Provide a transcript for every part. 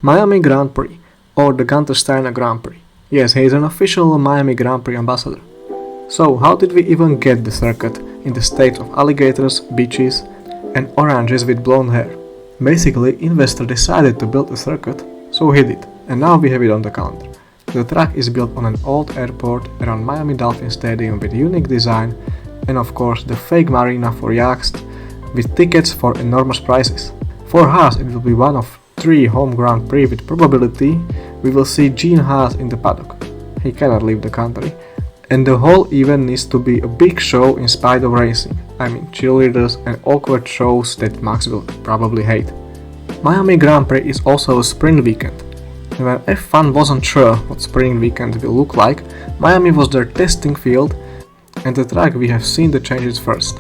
Miami Grand Prix, or the Gunther Steiner Grand Prix. Yes, he is an official Miami Grand Prix ambassador. So, how did we even get the circuit in the state of alligators, beaches, and oranges with blonde hair? Basically, investor decided to build a circuit, so he did, and now we have it on the calendar. The track is built on an old airport around Miami Dolphin Stadium with unique design, and of course the fake marina for yachts with tickets for enormous prices. For Haas, it will be one of 3 home Grand Prix with probability we will see Gene Haas in the paddock. He cannot leave the country. And the whole event needs to be a big show in spite of racing. I mean cheerleaders and awkward shows that Max will probably hate. Miami Grand Prix is also a sprint weekend. And when F1 wasn't sure what sprint weekend will look like, Miami was their testing field and the track we have seen the changes first.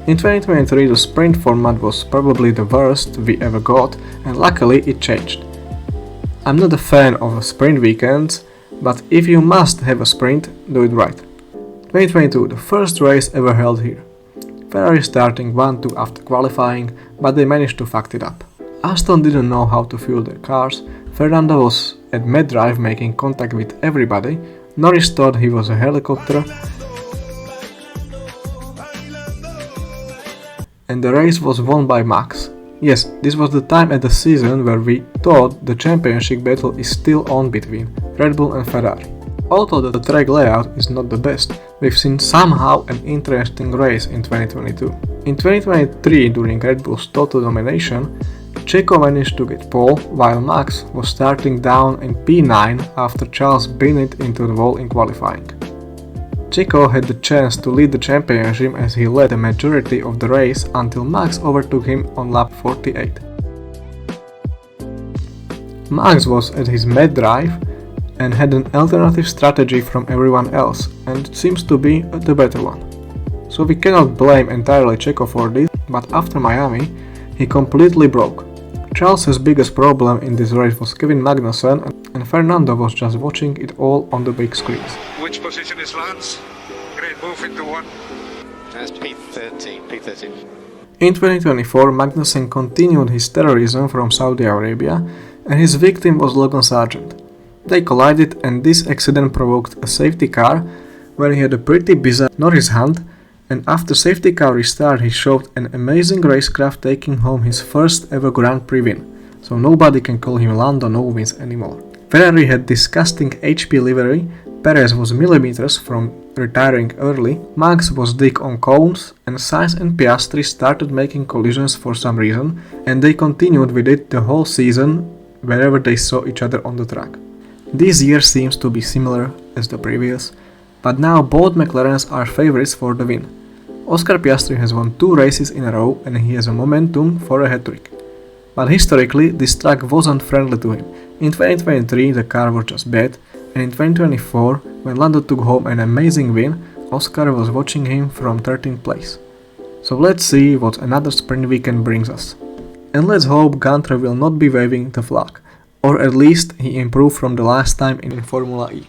In 2023 the sprint format was probably the worst we ever got, and luckily it changed. I'm not a fan of sprint weekends, but if you must have a sprint, do it right. 2022, the first race ever held here. Ferrari starting 1-2 after qualifying, but they managed to fuck it up. Aston didn't know how to fuel their cars, Fernando was at mid-drive making contact with everybody, Norris thought he was a helicopter, and the race was won by Max. Yes, this was the time at the season where we thought the championship battle is still on between Red Bull and Ferrari. Although the track layout is not the best, we've seen somehow an interesting race in 2022. In 2023, during Red Bull's total domination, Checo managed to get pole while Max was starting down in P9 after Charles binned into the wall in qualifying. Checo had the chance to lead the championship as he led the majority of the race until Max overtook him on lap 48. Max was at his mid-drive and had an alternative strategy from everyone else, and it seems to be the better one. So we cannot blame entirely Checo for this, but after Miami, he completely broke. Charles' biggest problem in this race was Kevin Magnussen, and Fernando was just watching it all on the big screens. Which position is Lance? Great move into one. That's P13. In 2024, Magnussen continued his terrorism from Saudi Arabia, and his victim was Logan Sargent. They collided, and this accident provoked a safety car, where he had a pretty bizarre Norris hand, and after safety car restart he showed an amazing racecraft taking home his first ever Grand Prix win, so nobody can call him Lando no wins anymore. Ferrari had disgusting HP livery, Perez was millimeters from retiring early, Max was thick on cones, and Sainz and Piastri started making collisions for some reason, and they continued with it the whole season wherever they saw each other on the track. This year seems to be similar as the previous, but now both McLarens are favorites for the win. Oscar Piastri has won 2 races in a row and he has a momentum for a hat-trick. But historically, this track wasn't friendly to him. In 2023 the car was just bad, and in 2024, when Lando took home an amazing win, Oscar was watching him from 13th place. So let's see what another sprint weekend brings us. And let's hope Gunther will not be waving the flag, or at least he improved from the last time in Formula E.